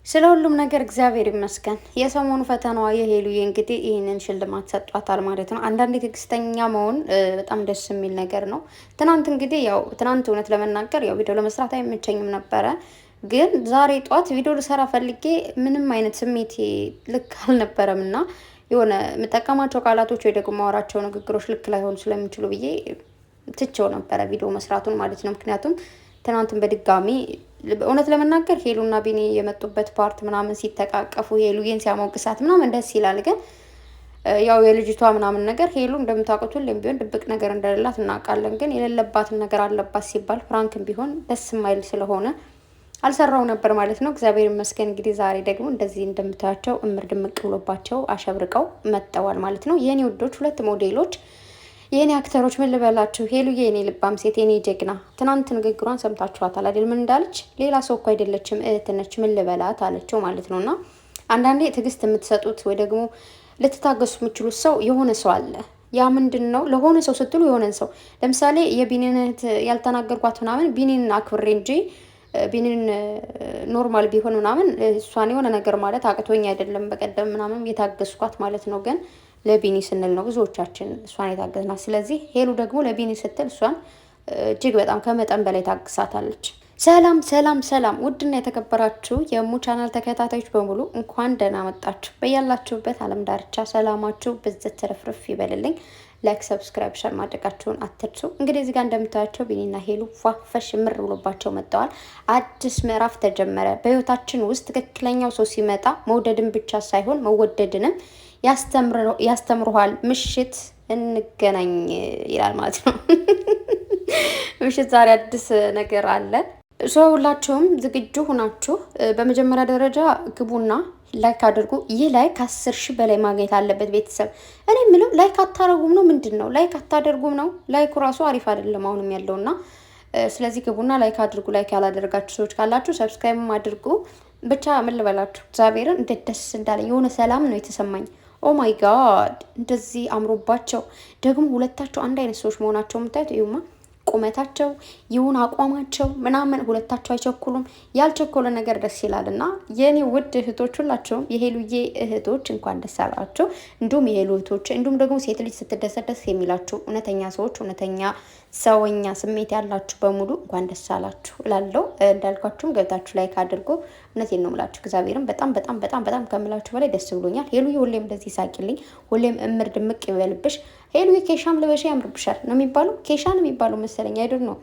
ስለሁሉም ነገር እግዚአብሔር ይመስገን። የሰሞኑ ፈተናዋ የሄሉዬ እንግዲህ ይህንን ሽልማት ሰጧታል ማለት ነው። አንዳንዴ ትዕግስተኛ መሆን በጣም ደስ የሚል ነገር ነው። ትናንት እንግዲህ ያው ትናንት እውነት ለመናገር ያው ቪዲዮ ለመስራት አይመቸኝም ነበረ፣ ግን ዛሬ ጧት ቪዲዮ ልሰራ ፈልጌ ምንም አይነት ስሜቴ ልክ አልነበረም እና የሆነ የምጠቀማቸው ቃላቶች ወይ ደግሞ ማወራቸው ንግግሮች ልክ ላይሆኑ ስለሚችሉ ብዬ ትቼው ነበረ ቪዲዮ መስራቱን ማለት ነው። ምክንያቱም ትናንትን በድጋሚ እውነት ለመናገር ሄሉና ቢኒ የመጡበት ፓርት ምናምን ሲተቃቀፉ ሄሉዬን ሲያሞግሳት ምናምን ደስ ይላል። ግን ያው የልጅቷ ምናምን ነገር ሄሉ እንደምታውቁት ሁሌም ቢሆን ድብቅ ነገር እንደሌላት እናውቃለን። ግን የሌለባትን ነገር አለባት ሲባል ፍራንክም ቢሆን ደስ የማይል ስለሆነ አልሰራው ነበር ማለት ነው። እግዚአብሔር ይመስገን እንግዲህ ዛሬ ደግሞ እንደዚህ እንደምታያቸው እምር ድምቅ ብሎባቸው አሸብርቀው መጥተዋል ማለት ነው። የኔ ውዶች ሁለት ሞዴሎች የኔ አክተሮች ምን ልበላችሁ፣ ሄሉዬ የኔ ልባም ሴት የኔ ጀግና፣ ትናንት ንግግሯን ሰምታችኋታል አይደል? ምን እንዳለች፣ ሌላ ሰው እኮ አይደለችም እህት ነች ምን ልበላት አለችው ማለት ነው። እና አንዳንዴ ትዕግስት የምትሰጡት ወይ ደግሞ ልትታገሱ የምችሉት ሰው የሆነ ሰው አለ። ያ ምንድን ነው? ለሆነ ሰው ስትሉ የሆነን ሰው ለምሳሌ የቢኒን እህት ያልተናገርኳት ምናምን ቢኒን አክብሬ እንጂ ቢኒን ኖርማል ቢሆን ምናምን እሷን የሆነ ነገር ማለት አቅቶኝ አይደለም። በቀደም ምናምን የታገስኳት ማለት ነው። ግን ለቢኒ ስንል ነው ብዙዎቻችን እሷን የታገዝናት። ስለዚህ ሄሉ ደግሞ ለቢኒ ስትል እሷን እጅግ በጣም ከመጠን በላይ ታግሳታለች። ሰላም ሰላም ሰላም! ውድና የተከበራችሁ የሙ ቻናል ተከታታዮች በሙሉ እንኳን ደህና መጣችሁ። በያላችሁበት ዓለም ዳርቻ ሰላማችሁ ብዝት ትርፍርፍ ይበልልኝ። ላይክ፣ ሰብስክራይብ፣ ሸር ማድረጋችሁን አትርሱ። እንግዲህ እዚህ ጋር እንደምታያቸው ቢኒና ሄሉ ፏፈሽ ምር ብሎባቸው መጥተዋል። አዲስ ምዕራፍ ተጀመረ። በህይወታችን ውስጥ ትክክለኛው ሰው ሲመጣ መውደድን ብቻ ሳይሆን መወደድንም ያስተምሩሃል። ምሽት እንገናኝ ይላል ማለት ነው። ምሽት ዛሬ አዲስ ነገር አለ። ሰው ሁላችሁም ዝግጁ ሁናችሁ በመጀመሪያ ደረጃ ግቡና ላይክ አድርጉ። ይህ ላይክ 10,000 በላይ ማግኘት አለበት። ቤተሰብ እኔ የምለው ላይክ አታረጉም ነው? ምንድን ነው ላይክ አታደርጉም ነው? ላይኩ ራሱ አሪፍ አይደለም አሁንም ያለውና ስለዚህ ግቡና ላይክ አድርጉ። ላይክ ያላደረጋችሁ ሰዎች ካላችሁ ሰብስክራይብ አድርጉ። ብቻ ምን ልበላችሁ፣ እግዚአብሔርን እንዴት ደስ እንዳለኝ የሆነ ሰላም ነው የተሰማኝ። ኦ ማይ ጋድ እንደዚህ አምሮባቸው ደግሞ ሁለታቸው አንድ አይነት ሰዎች መሆናቸው የምታዩት ይሁማ ቁመታቸው ይሁን አቋማቸው ምናምን ሁለታቸው አይቸኩሉም። ያልቸኮለ ነገር ደስ ይላል። እና የኔ ውድ እህቶች ሁላቸውም የሄሉዬ እህቶች እንኳን ደስ አላችሁ። እንዲሁም የሄሉ እህቶች እንዲሁም ደግሞ ሴት ልጅ ስትደሰት ደስ የሚላችሁ እውነተኛ ሰዎች፣ እውነተኛ ሰውኛ ስሜት ያላችሁ በሙሉ እንኳን ደስ አላችሁ እላለሁ። እንዳልኳችሁም ገብታችሁ ላይክ አድርጎ እውነቴን ነው የምላችሁ። እግዚአብሔርም በጣም በጣም በጣም በጣም ከምላችሁ በላይ ደስ ብሎኛል። ሄሉዬ ሁሌም እንደዚህ ሳቂልኝ፣ ሁሌም እምር ድምቅ ይበልብሽ። ሄሉዬ ኬሻም ልበሽ ያምርብሻል ነው የሚባለው፣ ኬሻ ነው የሚባለው መሰለኝ አይደል ነው።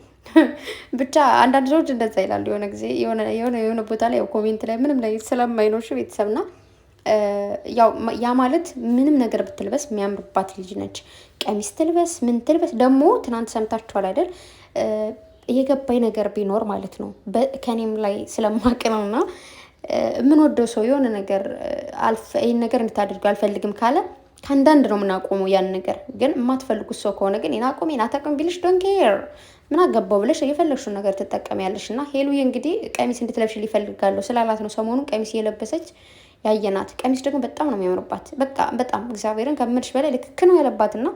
ብቻ አንዳንድ ሰዎች እንደዛ ይላሉ። የሆነ ጊዜ የሆነ ቦታ ላይ ኮሜንት ላይ ምንም ላይ ስለማይኖርሽ ቤተሰብና ያው ያ ማለት ምንም ነገር ብትልበስ የሚያምርባት ልጅ ነች። ቀሚስ ትልበስ ምን ትልበስ ደግሞ ትናንት ሰምታችኋል አይደል? የገባኝ ነገር ቢኖር ማለት ነው ከኔም ላይ ስለማቅ ነውና የምንወደው ሰው የሆነ ነገር ይህን ነገር እንድታደርጉ አልፈልግም ካለ ከአንዳንድ ነው የምናቆመው ያን ነገር። ግን የማትፈልጉት ሰው ከሆነ ግን ናቆሜ ናታቆም ቢልሽ ዶንት ኬር ምን አገባው ብለሽ የፈለግሽውን ነገር ትጠቀሚያለሽ። እና ሄሉዬ እንግዲህ ቀሚስ እንድትለብሽ ሊፈልጋለሁ ስላላት ነው ሰሞኑን ቀሚስ እየለበሰች ያየናት። ቀሚስ ደግሞ በጣም ነው የሚያምርባት። በቃ በጣም እግዚአብሔርን ከምልሽ በላይ ልክ ነው ያለባትና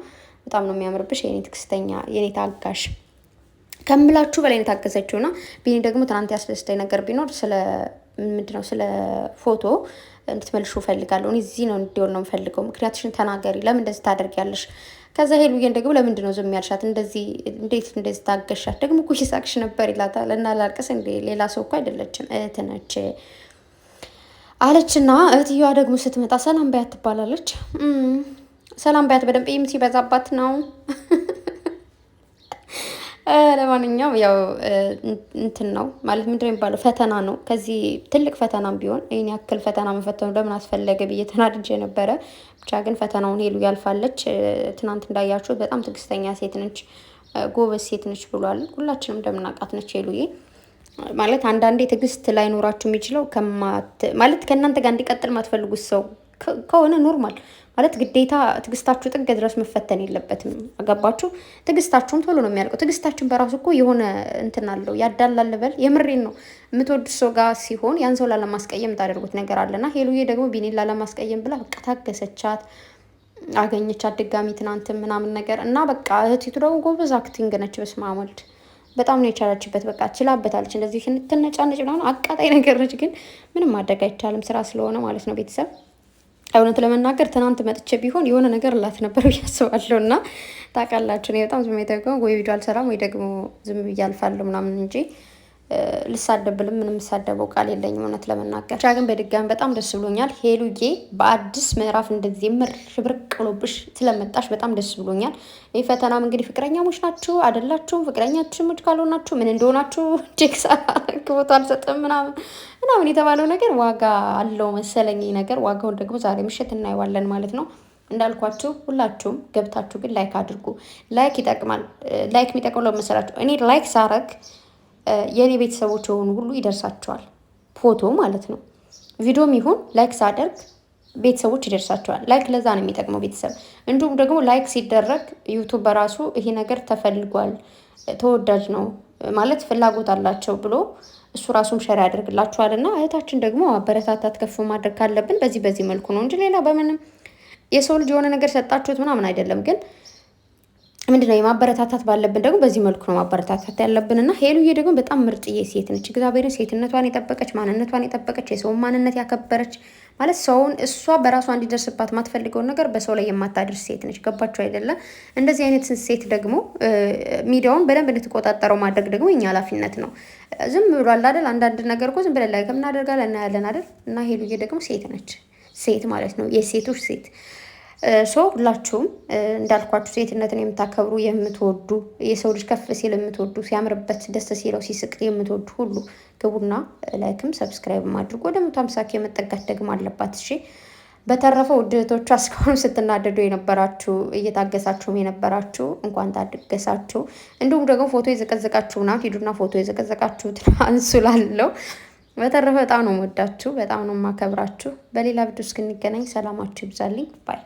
በጣም ነው የሚያምርብሽ። የኔ ትዕግስተኛ የኔ ታጋሽ ከምላችሁ በላይ ነው የታገሰችውና ቢኒ ደግሞ ትናንት ያስደስተኝ ነገር ቢኖር ስለ ምንድነው ስለ ፎቶ እንድትመልሹ ፈልጋለሁ። እኔ እዚህ ነው እንዲሆን ነው የምፈልገው። ምክንያቱሽን ተናገሪ፣ ለምን እንደዚህ ታደርጊያለሽ? ከዛ ሄሉዬን ደግሞ ለምንድን ነው ዝም ያልሻት? እንደዚህ እንዴት እንደዚህ ታገሻት? ደግሞ እኮ እየሳቅሽ ነበር ይላታል። እና ላልቅስ እንዴ? ሌላ ሰው እኮ አይደለችም እህት ነች አለችና እህትየዋ ደግሞ ስትመጣ ሰላም ባያት ትባላለች። ሰላም ባያት በደንብ ሲበዛባት ነው። ለማንኛውም ያው እንትን ነው ማለት ምንድን ነው የሚባለው ፈተና ነው። ከዚህ ትልቅ ፈተናም ቢሆን ይህን ያክል ፈተና መፈተኑ ለምን አስፈለገ ብዬ ተናድጄ ነበረ። ብቻ ግን ፈተናውን ሄሉ ያልፋለች። ትናንት እንዳያችሁት በጣም ትዕግስተኛ ሴት ነች፣ ጎበዝ ሴት ነች ብሏል። ሁላችንም እንደምናውቃት ነች ሄሉዬ። ማለት አንዳንዴ ትዕግስት ላይኖራችሁ የሚችለው ማለት ከእናንተ ጋር እንዲቀጥል ማትፈልጉት ሰው ከሆነ ኖርማል ማለት ግዴታ ትዕግስታችሁ ጥግ ድረስ መፈተን የለበትም። አገባችሁ? ትዕግስታችሁም ቶሎ ነው የሚያልቀው። ትዕግስታችሁን በራሱ እኮ የሆነ እንትን አለው ያዳላል በል። የምሬን ነው። የምትወዱት ሰው ጋር ሲሆን ያን ሰው ላለማስቀየም የምታደርጉት ነገር አለና ሄሉዬ ደግሞ ቢኒን ላለማስቀየም ብላ በቃ ታገሰቻት፣ አገኘቻት ድጋሚ ትናንት ምናምን ነገር እና በቃ እህቲቱ ደግሞ ጎበዝ አክቲንግ ነች። በስመ አብ ወልድ በጣም ነው የቻለችበት። በቃ ችላበታለች። እንደዚህ ትነጫነጭ ምናምን አቃጣይ ነገር ነች፣ ግን ምንም ማድረግ አይቻልም ስራ ስለሆነ ማለት ነው ቤተሰብ። እውነት ለመናገር ትናንት መጥቼ ቢሆን የሆነ ነገር እላት ነበር ብዬ አስባለሁ። እና ታውቃላችሁ እኔ በጣም ስሜታዊ ወይ ቪዲዮ አልሰራም ወይ ደግሞ ዝም ብዬ አልፋለሁ ምናምን እንጂ ልሳደብልም ምንም የምሳደበው ቃል የለኝም እውነት ለመናገር። ብቻ ግን በድጋሚ በጣም ደስ ብሎኛል ሄሉዬ፣ በአዲስ ምዕራፍ እንደዚህ ምር ሽብርቅ ብሎብሽ ስለመጣሽ በጣም ደስ ብሎኛል። ይህ ፈተናም እንግዲህ ፍቅረኛሞች ናችሁ አይደላችሁም፣ ፍቅረኛችሞች ካልሆናችሁ ምን እንደሆናችሁ ቼክሳ ቦታ አልሰጥም ምናምን የተባለው ነገር ዋጋ አለው መሰለኝ። ነገር ዋጋውን ደግሞ ዛሬ ምሽት እናየዋለን ማለት ነው። እንዳልኳችሁ ሁላችሁም ገብታችሁ ግን ላይክ አድርጉ። ላይክ ይጠቅማል። ላይክ የሚጠቅመው ለመሰላችሁ እኔ ላይክ ሳረግ የእኔ ቤተሰቦች የሆኑ ሁሉ ይደርሳቸዋል፣ ፎቶ ማለት ነው። ቪዲዮም ይሁን ላይክ ሳደርግ ቤተሰቦች ይደርሳቸዋል። ላይክ ለዛ ነው የሚጠቅመው ቤተሰብ። እንዲሁም ደግሞ ላይክ ሲደረግ ዩቱብ በራሱ ይሄ ነገር ተፈልጓል፣ ተወዳጅ ነው ማለት ፍላጎት አላቸው ብሎ እሱ ራሱም ሸር ያደርግላችኋል። እና እህታችን ደግሞ አበረታታት ከፍ ማድረግ ካለብን በዚህ መልኩ ነው እንጂ ሌላ በምንም የሰው ልጅ የሆነ ነገር ሰጣችሁት ምናምን አይደለም። ግን ምንድነው የማበረታታት ባለብን ደግሞ በዚህ መልኩ ነው ማበረታታት ያለብን። እና ሄሉዬ ደግሞ በጣም ምርጥዬ ሴት ነች። እግዚአብሔርን ሴትነቷን የጠበቀች ማንነቷን የጠበቀች የሰውን ማንነት ያከበረች ማለት ሰውን እሷ በራሷ እንዲደርስባት ማትፈልገውን ነገር በሰው ላይ የማታደርስ ሴት ነች። ገባችሁ አይደለም? እንደዚህ አይነት ሴት ደግሞ ሚዲያውን በደንብ እንድትቆጣጠረው ማድረግ ደግሞ የኛ ኃላፊነት ነው። ዝም ብሏል አይደል? አንዳንድ ነገር እኮ ዝም ብለን ላይ ከምናደርጋለን እናያለን አይደል? እና ሄሉዬ ደግሞ ሴት ነች። ሴት ማለት ነው የሴቶች ሴት ሶ ሁላችሁም እንዳልኳችሁ ሴትነትን የምታከብሩ የምትወዱ የሰው ልጅ ከፍ ሲል የምትወዱ ሲያምርበት ደስ ሲለው ሲስቅ የምትወዱ ሁሉ ግቡና ላይክም ሰብስክራይብ አድርጉ። ወደ 150 የመጠጋት ደግሞ አለባት። እሺ በተረፈው ውድ እህቶቿ እስካሁን ስትናደዱ የነበራችሁ እየታገሳችሁም የነበራችሁ እንኳን ታደገሳችሁ። እንዲሁም ደግሞ ፎቶ የዘቀዘቃችሁ ምናምን ሂዱና ፎቶ የዘቀዘቃችሁት አንሱላለው። በተረፈ በጣም ነው የምወዳችሁ፣ በጣም ነው የማከብራችሁ። በሌላ ቪዲዮ እስክንገናኝ ሰላማችሁ ይብዛልኝ ባይ